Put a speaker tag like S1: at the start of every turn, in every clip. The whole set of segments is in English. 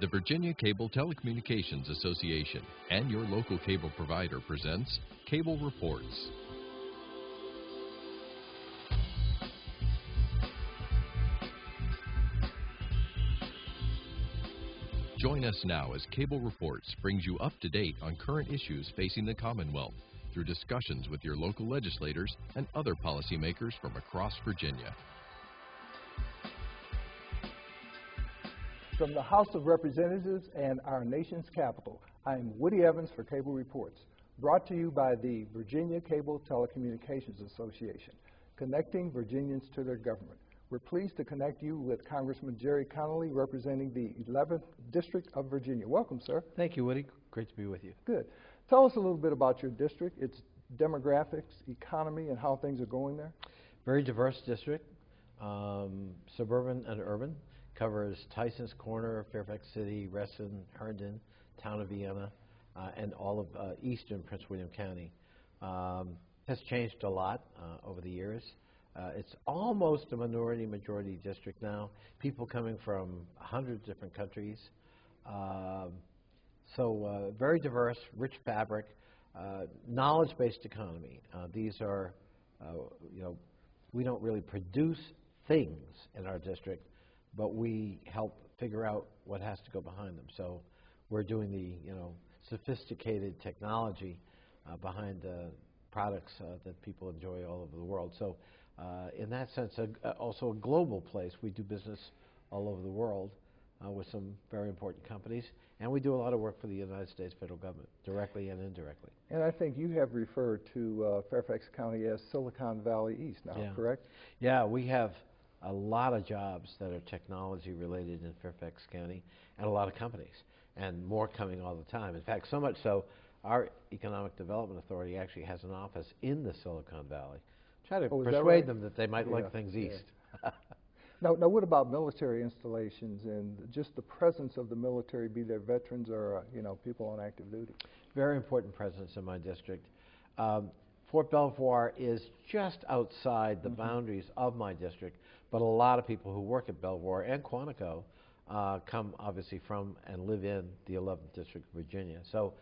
S1: The Virginia Cable Telecommunications Association and your local cable provider presents Cable Reports. Join us now as Cable Reports brings you up to date on current issues facing the Commonwealth through discussions with your local legislators and other policymakers from across Virginia.
S2: From the House of Representatives and our nation's capital, I am Woody Evans for Cable Reports, brought to you by the Virginia Cable Telecommunications Association, connecting Virginians to their government. We're pleased to connect you with Congressman Gerry Connolly, representing the 11th District of Virginia. Welcome, sir.
S3: Thank you, Woody. Great to be with you.
S2: Good. Tell us a little bit about your district, its demographics, economy, and how things are going there.
S3: Very diverse district, suburban and urban. Covers Tysons Corner, Fairfax City, Reston, Herndon, Town of Vienna, and all of eastern Prince William County. Has changed a lot over the years. It's almost a minority-majority district now. People coming from 100 different countries. So very diverse, rich fabric, knowledge-based economy. These are, we don't really produce things in our district, but we help figure out what has to go behind them. So we're doing the, sophisticated technology behind the products that people enjoy all over the world. So in that sense, also a global place. We do business all over the world with some very important companies, and we do a lot of work for the United States federal government, directly and indirectly.
S2: And I think you have referred to Fairfax County as Silicon Valley East now, correct?
S3: Yeah, we have a lot of jobs that are technology related in Fairfax County, and a lot of companies, and more coming all the time. In fact, so much so, our Economic Development Authority actually has an office in the Silicon Valley. Try to persuade them that they might like things east.
S2: Now, what about military installations and just the presence of the military, be they veterans or people on active duty?
S3: Very important presence in my district. Fort Belvoir is just outside the boundaries of my district, but a lot of people who work at Belvoir and Quantico come obviously from and live in the 11th District of Virginia. So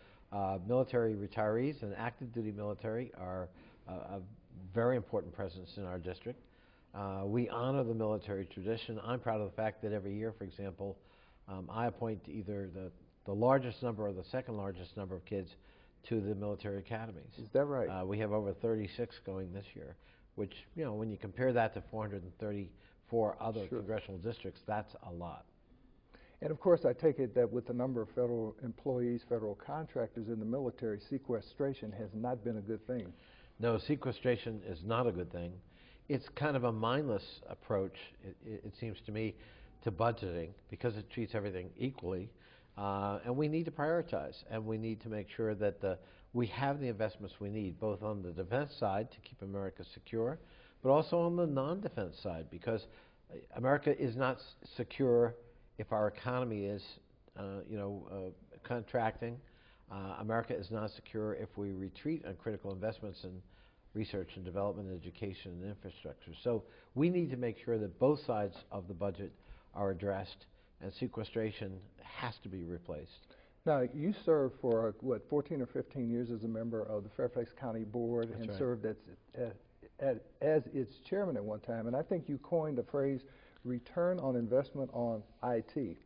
S3: military retirees and active duty military are a very important presence in our district. We honor the military tradition. I'm proud of the fact that every year, for example, I appoint either the largest number or the second largest number of kids to the military academies.
S2: Is that right?
S3: We have over 36 going this year, which, when you compare that to 434 other congressional districts, that's a lot.
S2: And of course, I take it that with the number of federal employees, federal contractors in the military, sequestration has not been a good thing.
S3: No, sequestration is not a good thing. It's kind of a mindless approach, it seems to me, to budgeting, because it treats everything equally. And we need to prioritize, and we need to make sure that we have the investments we need, both on the defense side to keep America secure, but also on the non-defense side, because America is not secure if our economy is, contracting. America is not secure if we retreat on critical investments in research and development, education, and infrastructure. So we need to make sure that both sides of the budget are addressed, and sequestration has to be replaced.
S2: Now, you served for, 14 or 15 years as a member of the Fairfax County Board.
S3: That's
S2: and
S3: right.
S2: Served as its chairman at one time. And I think you coined the phrase, return on investment on IT.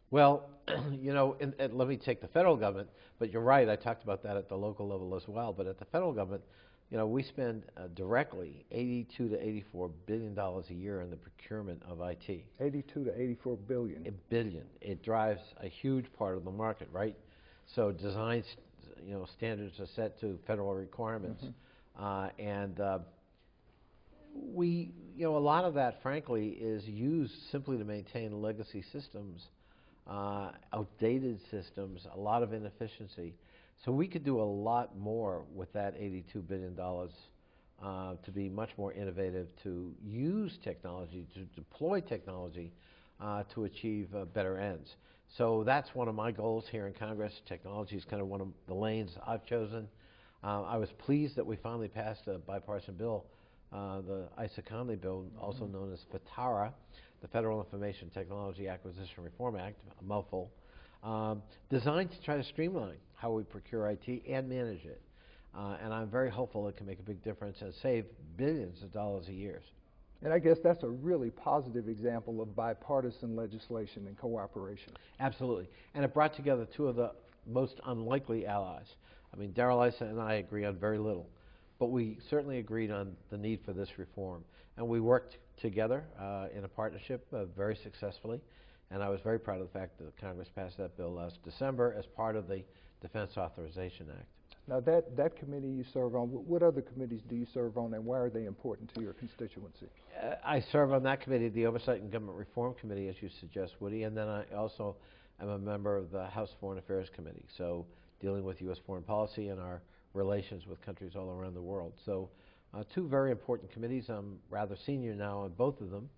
S3: Well, let me take the federal government, but you're right, I talked about that at the local level as well. But at the federal government, we spend directly $82 to $84 billion a year in the procurement of IT.
S2: 82 to 84 billion.
S3: A billion. It drives a huge part of the market, right? So design, standards are set to federal requirements, and a lot of that, frankly, is used simply to maintain legacy systems, outdated systems, a lot of inefficiency. So we could do a lot more with that $82 billion to be much more innovative, to use technology, to deploy technology to achieve better ends. So that's one of my goals here in Congress. Technology is kind of one of the lanes I've chosen. I was pleased that we finally passed a bipartisan bill the Connolly bill, also known as FITARA, the Federal Information Technology Acquisition Reform Act, a mouthful, designed to try to streamline how we procure IT and manage it. And I'm very hopeful it can make a big difference and save billions of dollars a year.
S2: And I guess that's a really positive example of bipartisan legislation and cooperation.
S3: Absolutely. And it brought together two of the most unlikely allies. I mean, Darrell Issa and I agree on very little, but we certainly agreed on the need for this reform. And we worked together in a partnership very successfully. And I was very proud of the fact that Congress passed that bill last December as part of the Defense Authorization Act.
S2: Now, that committee you serve on, what other committees do you serve on, and why are they important to your constituency?
S3: I serve on that committee, the Oversight and Government Reform Committee, as you suggest, Woody, and then I also am a member of the House Foreign Affairs Committee, so dealing with U.S. foreign policy and our relations with countries all around the world. So two very important committees. I'm rather senior now on both of them,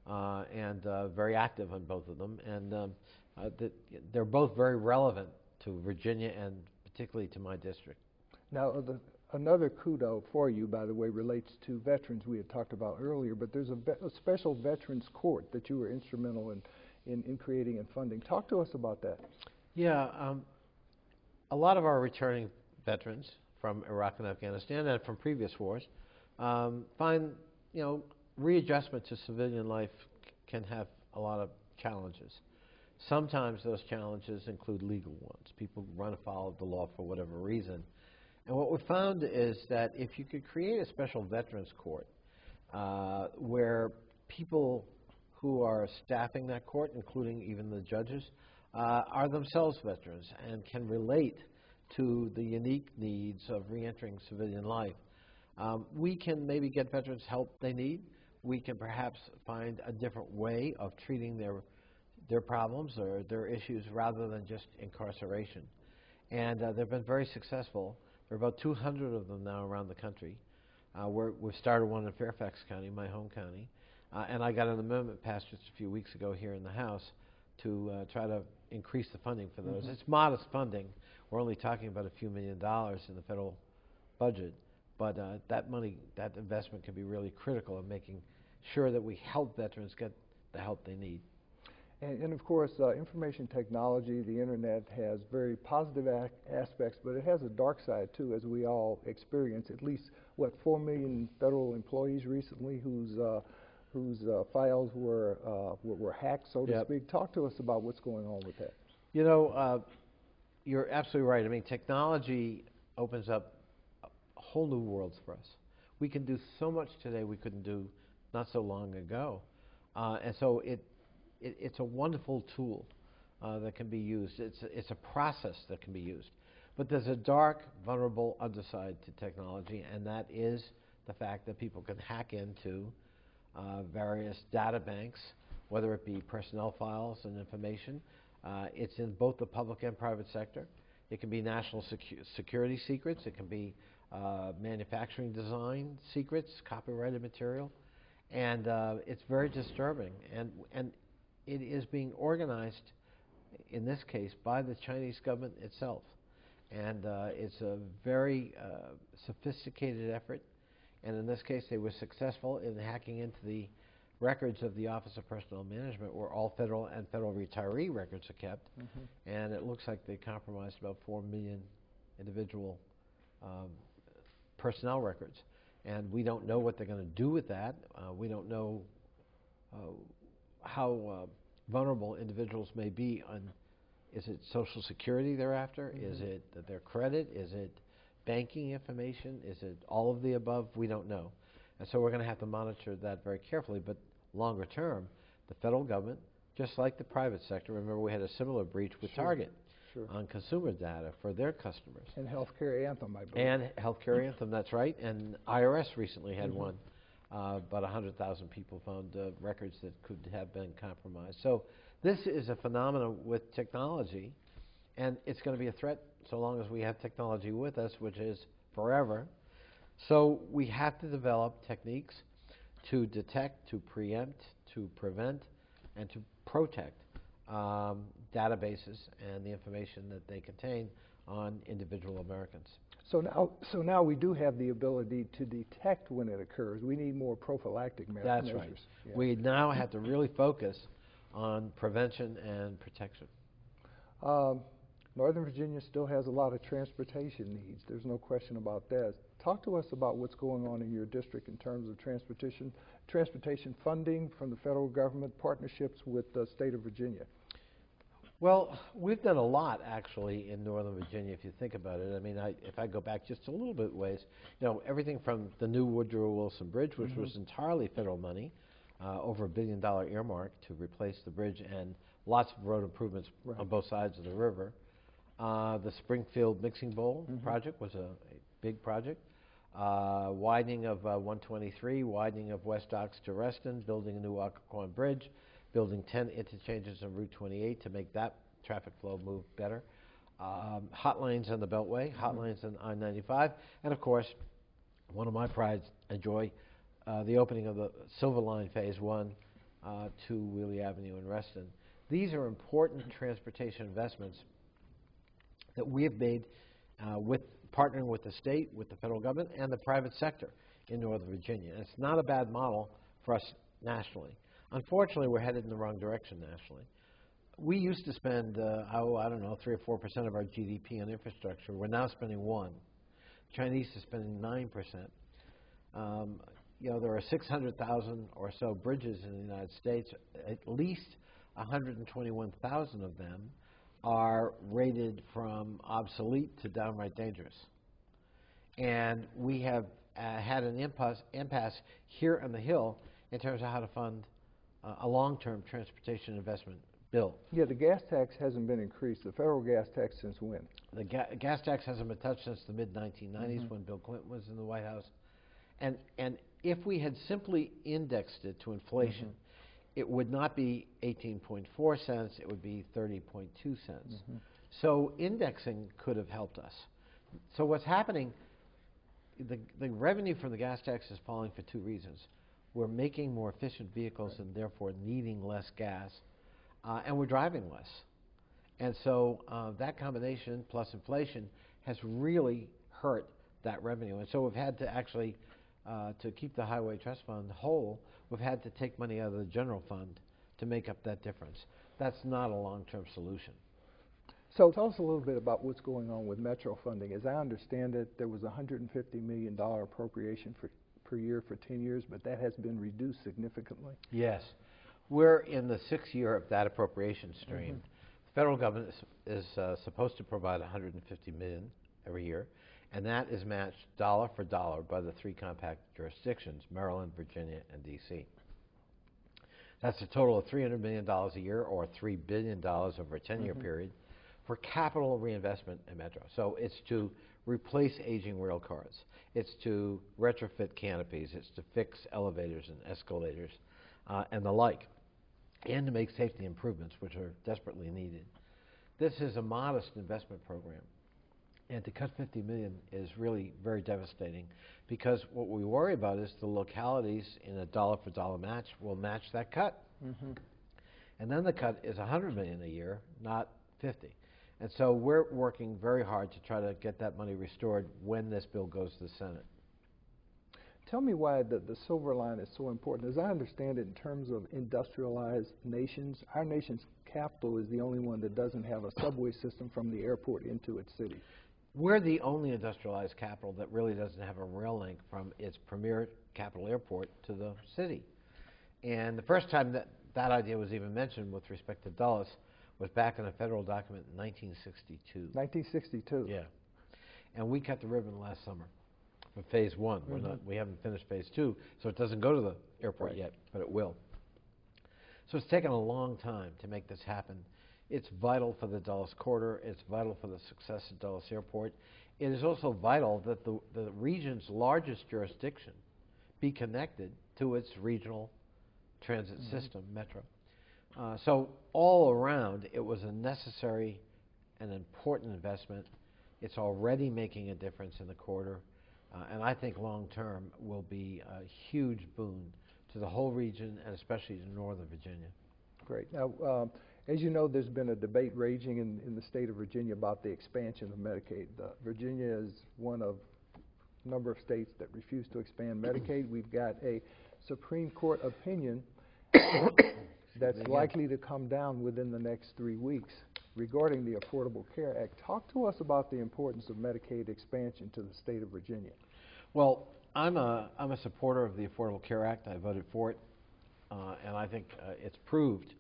S3: and very active on both of them, and they're both very relevant to Virginia and particularly to my district.
S2: Now, another kudo for you, by the way, relates to veterans we had talked about earlier, but there's a special veterans court that you were instrumental in creating and funding. Talk to us about that.
S3: Yeah, a lot of our returning veterans from Iraq and Afghanistan and from previous wars find, readjustment to civilian life can have a lot of challenges. Sometimes those challenges include legal ones. People run afoul of the law for whatever reason. And what we found is that if you could create a special veterans court where people who are staffing that court, including even the judges, are themselves veterans and can relate to the unique needs of reentering civilian life, we can maybe get veterans help they need. We can perhaps find a different way of treating their problems or their issues rather than just incarceration. And they've been very successful. There are about 200 of them now around the country. We've started one in Fairfax County, my home county, and I got an amendment passed just a few weeks ago here in the House to try to increase the funding for those. It's modest funding. We're only talking about a few $1 million in the federal budget, but that money, that investment can be really critical in making sure that we help veterans get the help they need.
S2: And of course, information technology, the internet, has very positive aspects, but it has a dark side too, as we all experience. At least, 4 million federal employees recently whose files were hacked, so to speak. Talk to us about what's going on with that.
S3: You're absolutely right. I mean, technology opens up whole new worlds for us. We can do so much today we couldn't do not so long ago, and so it's a wonderful tool that can be used. It's a process that can be used. But there's a dark, vulnerable underside to technology, and that is the fact that people can hack into various data banks, whether it be personnel files and information. It's in both the public and private sector. It can be national security secrets. It can be manufacturing design secrets, copyrighted material. And it's very disturbing. And it is being organized, in this case, by the Chinese government itself. And it's a very sophisticated effort. And in this case, they were successful in hacking into the records of the Office of Personnel Management, where all federal and federal retiree records are kept. And it looks like they compromised about 4 million individual personnel records. And we don't know what they're going to do with that. We don't know how vulnerable individuals may be on, is it Social Security they're after? Is it their credit? Is it banking information? Is it all of the above? We don't know. And so we're going to have to monitor that very carefully. But longer term, the federal government, just like the private sector, remember we had a similar breach with Target on consumer data for their customers.
S2: And Healthcare Anthem, I believe.
S3: And Healthcare Anthem, that's right. And IRS recently had one. About 100,000 people found records that could have been compromised. So this is a phenomenon with technology, and it's going to be a threat so long as we have technology with us, which is forever. So we have to develop techniques to detect, to preempt, to prevent, and to protect databases and the information that they contain on individual Americans.
S2: So now we do have the ability to detect when it occurs. We need more prophylactic
S3: That's
S2: measures.
S3: right.
S2: Yeah.
S3: We now have to really focus on prevention and protection.
S2: Northern Virginia still has a lot of transportation needs. There's no question about that. Talk to us about what's going on in your district in terms of transportation funding from the federal government, partnerships with the state of Virginia.
S3: Well, we've done a lot, actually, in Northern Virginia, if you think about it. I mean, if I go back just a little bit ways, you know, everything from the new Woodrow Wilson Bridge, which was entirely federal money, over $1 billion earmark to replace the bridge, and lots of road improvements on both sides of the river. The Springfield Mixing Bowl project was a big project. Widening of 123, widening of West Docks to Reston, building a new Occoquan Bridge, building 10 interchanges on Route 28 to make that traffic flow move better. Hot lanes on the Beltway, hot lanes on I-95, and of course, one of my prides and joy, the opening of the Silver Line Phase 1 to Wheelie Avenue in Reston. These are important transportation investments that we have made with partnering with the state, with the federal government, and the private sector in Northern Virginia. And it's not a bad model for us nationally. Unfortunately, we're headed in the wrong direction nationally. We used to spend, I don't know, 3 or 4% of our GDP on infrastructure. We're now spending 1%. Chinese are spending 9%. You know, there are 600,000 or so bridges in the United States. At least 121,000 of them are rated from obsolete to downright dangerous. And we have had an impasse here on the Hill in terms of how to fund a long-term transportation investment bill.
S2: Yeah, the gas tax hasn't been increased. The federal gas tax since when?
S3: The gas tax hasn't been touched since the mid-1990s when Bill Clinton was in the White House. And if we had simply indexed it to inflation, it would not be 18.4 cents, it would be 30.2 cents. So indexing could have helped us. So what's happening, the revenue from the gas tax is falling for 2 reasons. We're making more efficient vehicles and therefore needing less gas, and we're driving less. And so that combination plus inflation has really hurt that revenue. And so we've had to actually, to keep the Highway Trust Fund whole, we've had to take money out of the general fund to make up that difference. That's not a long-term solution.
S2: So tell us a little bit about what's going on with Metro funding. As I understand it, there was a $150 million appropriation per year for 10 years, but that has been reduced significantly.
S3: Yes. We're in the 6th year of that appropriation stream. The federal government is supposed to provide $150 million every year, and that is matched dollar for dollar by the 3 compact jurisdictions, Maryland, Virginia, and D.C. That's a total of $300 million a year, or $3 billion over a 10-year period, for capital reinvestment in Metro. So it's to replace aging rail cars. It's to retrofit canopies. It's to fix elevators and escalators and the like, and to make safety improvements, which are desperately needed. This is a modest investment program. And to cut $50 million is really very devastating, because what we worry about is the localities in a dollar-for-dollar match will match that cut. And then the cut is $100 million a year, not 50. And so we're working very hard to try to get that money restored when this bill goes to the Senate.
S2: Tell me why the Silver Line is so important. As I understand it, in terms of industrialized nations, our nation's capital is the only one that doesn't have a subway system from the airport into its city.
S3: We're the only industrialized capital that really doesn't have a rail link from its premier capital airport to the city. And the first time that idea was even mentioned with respect to Dulles was back in a federal document in 1962.
S2: 1962?
S3: Yeah. And we cut the ribbon last summer for Phase 1. We haven't finished Phase 2, so it doesn't go to the airport yet, but it will. So it's taken a long time to make this happen. It's vital for the Dulles corridor. It's vital for the success of Dulles Airport. It is also vital that the region's largest jurisdiction be connected to its regional transit system, Metro. So all around, it was a necessary and important investment. It's already making a difference in the corridor, and I think long-term will be a huge boon to the whole region, and especially to Northern Virginia.
S2: Great. Now, As you know, there's been a debate raging in the state of Virginia about the expansion of Medicaid. Virginia is one of a number of states that refuse to expand Medicaid. We've got a Supreme Court opinion that's likely to come down within the next 3 weeks regarding the Affordable Care Act. Talk to us about the importance of Medicaid expansion to the state of Virginia.
S3: Well, I'm a supporter of the Affordable Care Act. I voted for it, and I think it's proved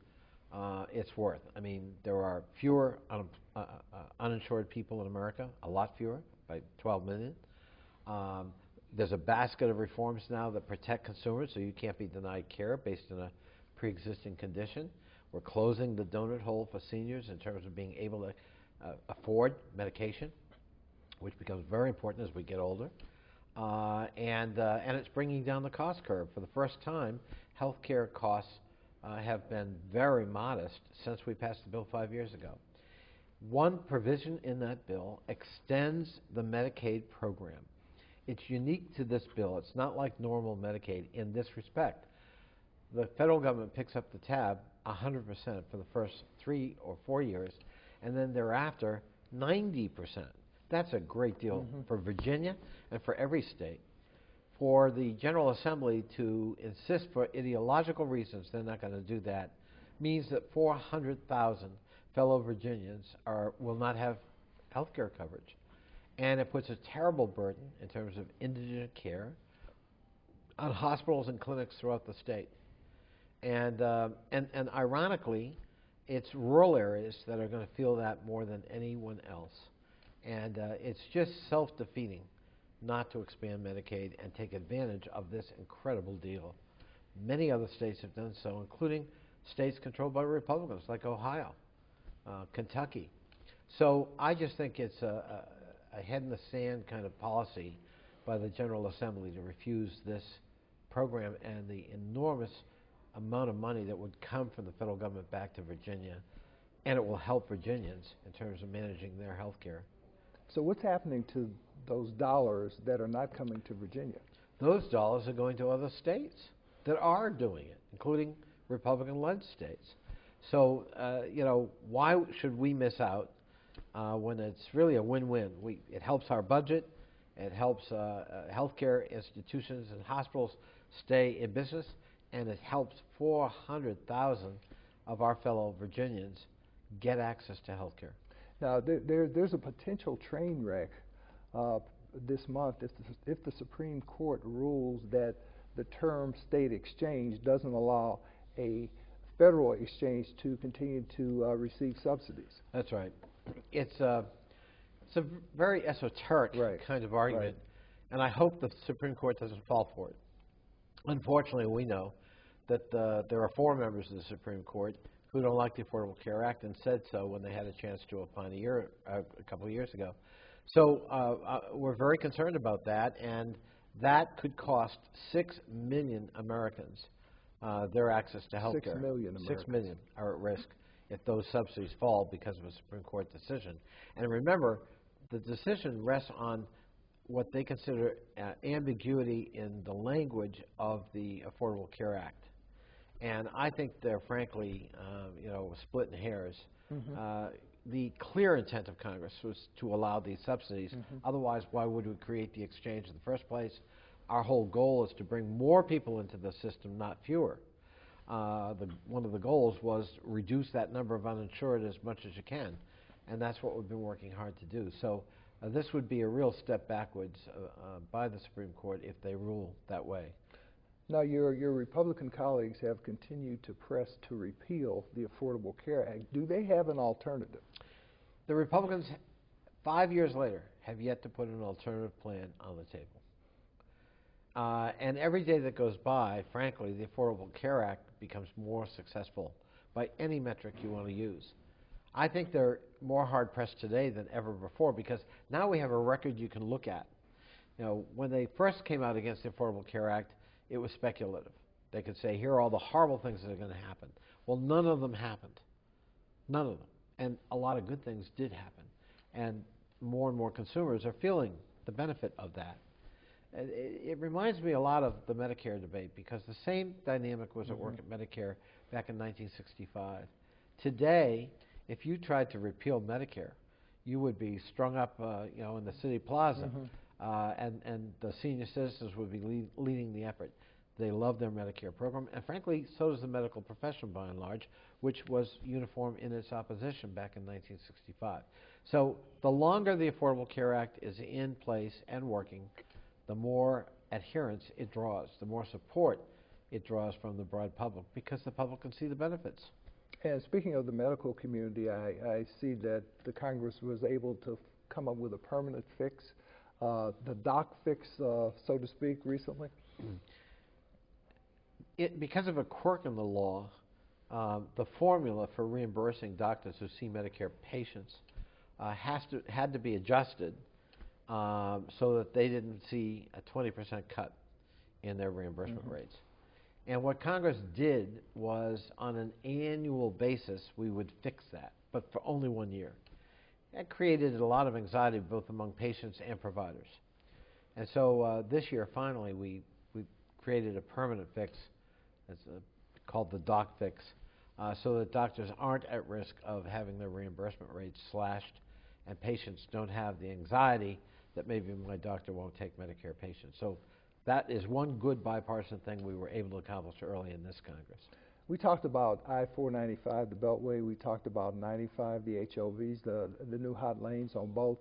S3: its worth. I mean, there are fewer uninsured people in America, a lot fewer, by 12 million. There's a basket of reforms now that protect consumers, so you can't be denied care based on a pre-existing condition. We're closing the donut hole for seniors in terms of being able to afford medication, which becomes very important as we get older. And it's bringing down the cost curve. For the first time, health care costs have been very modest since we passed the bill 5 years ago. One provision in that bill extends the Medicaid program. It's unique to this bill. It's not like normal Medicaid in this respect. The federal government picks up the tab 100% for the first 3 or 4 years, and then thereafter 90%. That's a great deal for Virginia and for every state. For the General Assembly to insist for ideological reasons they're not going to do that means that 400,000 fellow Virginians will not have health care coverage. And it puts a terrible burden in terms of indigent care on hospitals and clinics throughout the state. And ironically, it's rural areas that are going to feel that more than anyone else. And it's just self-defeating not to expand Medicaid and take advantage of this incredible deal. Many other states have done so, including states controlled by Republicans like Ohio, Kentucky. So I just think it's a head-in-the-sand kind of policy by the General Assembly to refuse this program and the enormous amount of money that would come from the federal government back to Virginia, and it will help Virginians in terms of managing their health care.
S2: So what's happening to those dollars that are not coming to Virginia?
S3: Those dollars are going to other states that are doing it, including Republican-led states. So, you know, why should we miss out when it's really a win-win? It helps our budget, it helps healthcare institutions and hospitals stay in business, and it helps 400,000 of our fellow Virginians get access to health care.
S2: Now, there's a potential train wreck this month if the Supreme Court rules that the term state exchange doesn't allow a federal exchange to continue to receive subsidies.
S3: That's right. It's a very esoteric kind of argument, and I hope the Supreme Court doesn't fall for it. Unfortunately, we know that there are 4 members of the Supreme Court who don't like the Affordable Care Act and said so when they had a chance to opine a couple of years ago. So we're very concerned about that, and that could cost 6 million Americans their access to health care.
S2: 6 million Americans.
S3: 6 million are at risk if those subsidies fall because of a Supreme Court decision. And remember, the decision rests on what they consider ambiguity in the language of the Affordable Care Act. And I think they're frankly, you know, splitting hairs. The clear intent of Congress was to allow these subsidies. Otherwise, why would we create the exchange in the first place? Our whole goal is to bring more people into the system, not fewer. One of the goals was reduce that number of uninsured as much as you can, and that's what we've been working hard to do. So this would be a real step backwards by the Supreme Court if they rule that way.
S2: Now, your Republican colleagues have continued to press to repeal the Affordable Care Act. Do they have an alternative?
S3: The Republicans, 5 years later, have yet to put an alternative plan on the table. And every day that goes by, frankly, the Affordable Care Act becomes more successful by any metric you want to use. I think they're more hard-pressed today than ever before because now we have a record you can look at. You know, when they first came out against the Affordable Care Act, it was speculative. They could say, here are all the horrible things that are going to happen. Well, none of them happened. None of them. And a lot of good things did happen. And more and more consumers are feeling the benefit of that. It reminds me a lot of the Medicare debate because the same dynamic was at work at Medicare back in 1965. Today, if you tried to repeal Medicare, you would be strung up, in the city plaza, and the senior citizens would be leading the effort. They love their Medicare program, and frankly, so does the medical profession by and large, which was uniform in its opposition back in 1965. So the longer the Affordable Care Act is in place and working, the more adherence it draws, the more support it draws from the broad public, because the public can see the benefits.
S2: And speaking of the medical community, I see that the Congress was able to come up with a permanent fix, the doc fix, so to speak, recently.
S3: Because of a quirk in the law, the formula for reimbursing doctors who see Medicare patients had to be adjusted so that they didn't see a 20% cut in their reimbursement rates. And what Congress did was, on an annual basis, we would fix that, but for only 1 year. That created a lot of anxiety both among patients and providers. And so this year, finally, we created a permanent fix. It's called the doc fix, so that doctors aren't at risk of having their reimbursement rates slashed, and patients don't have the anxiety that maybe my doctor won't take Medicare patients. So that is one good bipartisan thing we were able to accomplish early in this Congress.
S2: We talked about I-495, the Beltway. We talked about 95, the HOVs, the new hot lanes on both.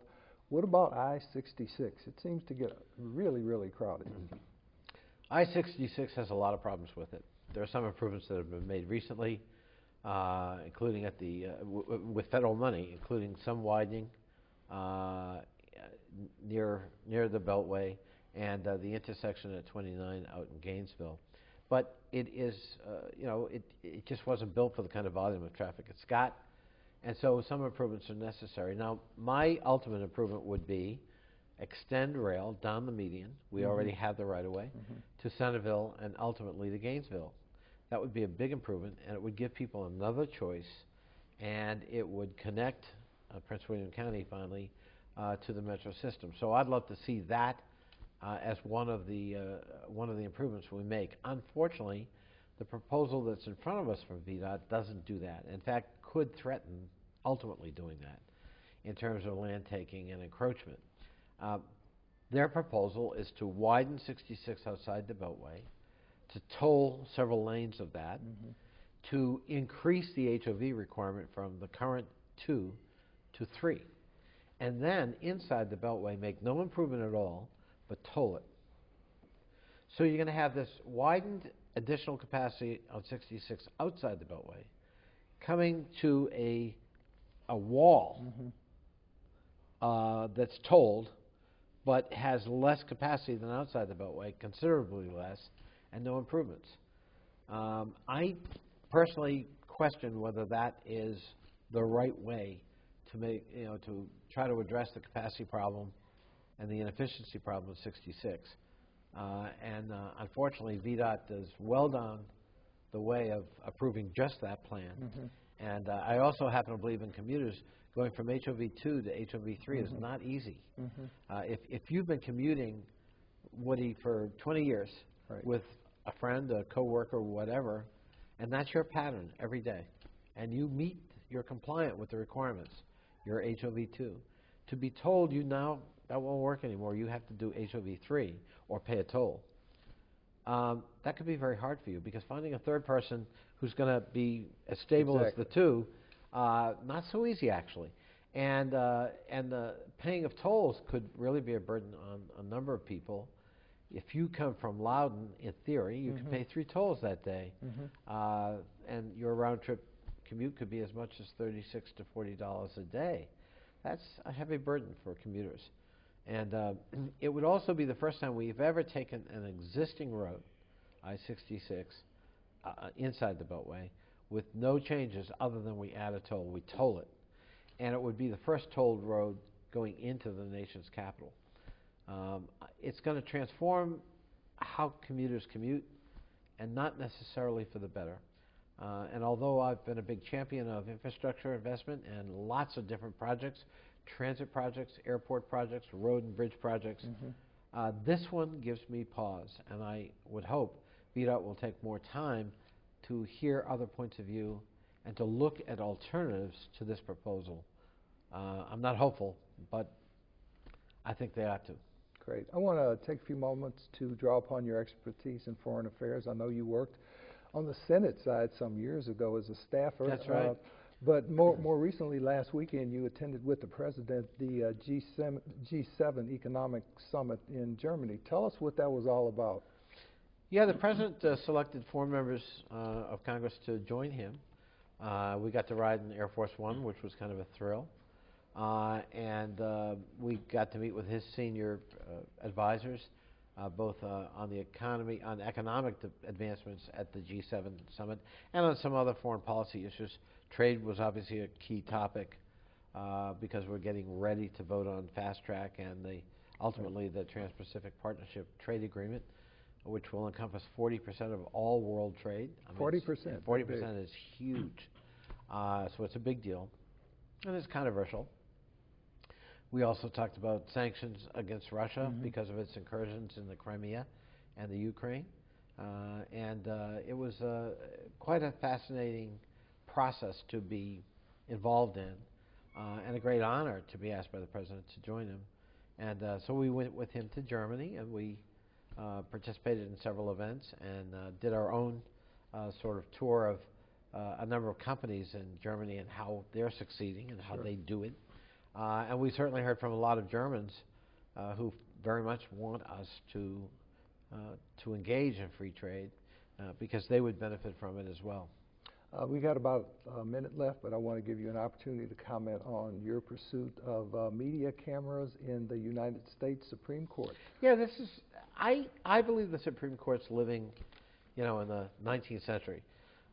S2: What about I-66? It seems to get really, really crowded.
S3: I-66 has a lot of problems with it. There are some improvements that have been made recently, including at with federal money, including some widening near the Beltway and the intersection at 29 out in Gainesville. But it is, it just wasn't built for the kind of volume of traffic it's got, and so some improvements are necessary. Now, my ultimate improvement would be extend rail down the median. We already have the right-of-way to Centerville and ultimately to Gainesville. That would be a big improvement, and it would give people another choice, and it would connect Prince William County finally to the metro system. So I'd love to see that as one of the improvements we make. Unfortunately, the proposal that's in front of us from VDOT doesn't do that. In fact, could threaten ultimately doing that in terms of land taking and encroachment. Their proposal is to widen 66 outside the Beltway, to toll several lanes of that, to increase the HOV requirement from the current 2 to 3, and then inside the Beltway make no improvement at all, but toll it. So you're going to have this widened additional capacity on 66 outside the Beltway coming to a wall that's tolled, but has less capacity than outside the Beltway, considerably less, and no improvements. I personally question whether that is the right way to make, to try to address the capacity problem and the inefficiency problem of 66. Unfortunately, VDOT is well down the way of approving just that plan. And I also happen to believe in commuters. Going from HOV2 to HOV3 is not easy. If you've been commuting, Woody, for 20 years with a friend, a coworker, whatever, and that's your pattern every day, and you're compliant with the requirements, you're HOV2, to be told that won't work anymore, you have to do HOV3 or pay a toll, that could be very hard for you, because finding a third person who's going to be as stable as the two, not so easy actually. And the paying of tolls could really be a burden on a number of people. If you come from Loudon, in theory, you can pay 3 tolls that day, and your round-trip commute could be as much as $36 to $40 a day. That's a heavy burden for commuters. And it would also be the first time we've ever taken an existing road, I-66, inside the Beltway, with no changes other than we add a toll. We toll it. And it would be the first tolled road going into the nation's capital. It's going to transform how commuters commute, and not necessarily for the better. And although I've been a big champion of infrastructure investment and lots of different projects, transit projects, airport projects, road and bridge projects, this one gives me pause, and I would hope VDOT will take more time to hear other points of view and to look at alternatives to this proposal. I'm not hopeful, but I think they ought to.
S2: Great. I want to take a few moments to draw upon your expertise in foreign affairs. I know you worked on the Senate side some years ago as a staffer.
S3: That's right.
S2: But more recently, last weekend, you attended with the President the G7 Economic Summit in Germany. Tell us what that was all about.
S3: Yeah, the President selected 4 members of Congress to join him. We got to ride in Air Force One, which was kind of a thrill. And we got to meet with his senior advisors, both on the economy, on economic advancements at the G7 summit, and on some other foreign policy issues. Trade was obviously a key topic because we're getting ready to vote on Fast Track and ultimately the Trans-Pacific Partnership Trade Agreement, which will encompass 40% of all world trade.
S2: 40%.
S3: 40% is huge. So it's a big deal, and it's controversial. We also talked about sanctions against Russia because of its incursions in the Crimea and the Ukraine. It was quite a fascinating process to be involved in, and a great honor to be asked by the President to join him. And so we went with him to Germany, and we participated in several events and did our own sort of tour of a number of companies in Germany and how they're succeeding and how they do it. And we certainly heard from a lot of Germans who very much want us to engage in free trade because they would benefit from it as well.
S2: We got about a minute left, but I want to give you an opportunity to comment on your pursuit of media cameras in the United States Supreme Court.
S3: Yeah, this is, I believe the Supreme Court's living, in the 19th century.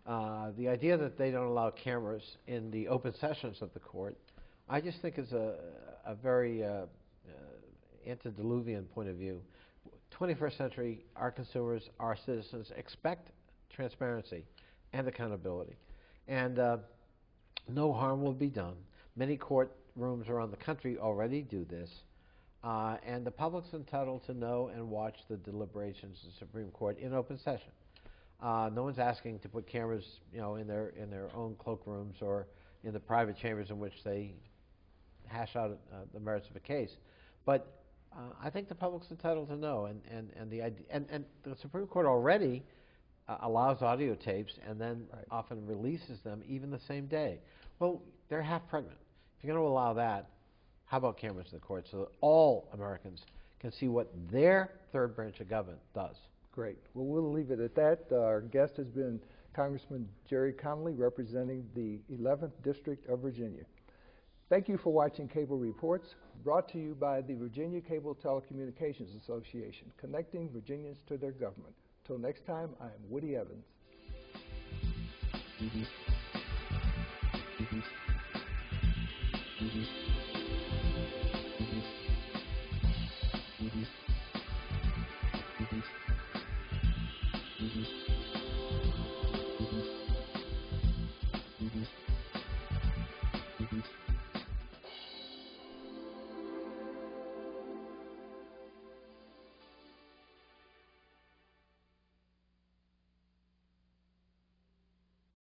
S3: The idea that they don't allow cameras in the open sessions of the court, I just think is a very antediluvian point of view. 21st century, our consumers, our citizens expect transparency and accountability. And no harm will be done. Many courtrooms around the country already do this. And the public's entitled to know and watch the deliberations of the Supreme Court in open session. No one's asking to put cameras, in their own cloakrooms or in the private chambers in which they hash out the merits of a case. But I think the public's entitled to know, and the Supreme Court already allows audio tapes and then often releases them even the same day. Well, they're half pregnant. If you're going to allow that, how about cameras in the court so that all Americans can see what their third branch of government does?
S2: Great. Well, we'll leave it at that. Our guest has been Congressman Gerry Connolly, representing the 11th District of Virginia. Thank you for watching Cable Reports, brought to you by the Virginia Cable Telecommunications Association, connecting Virginians to their government. Till next time, I am Woody Evans. Mm-hmm.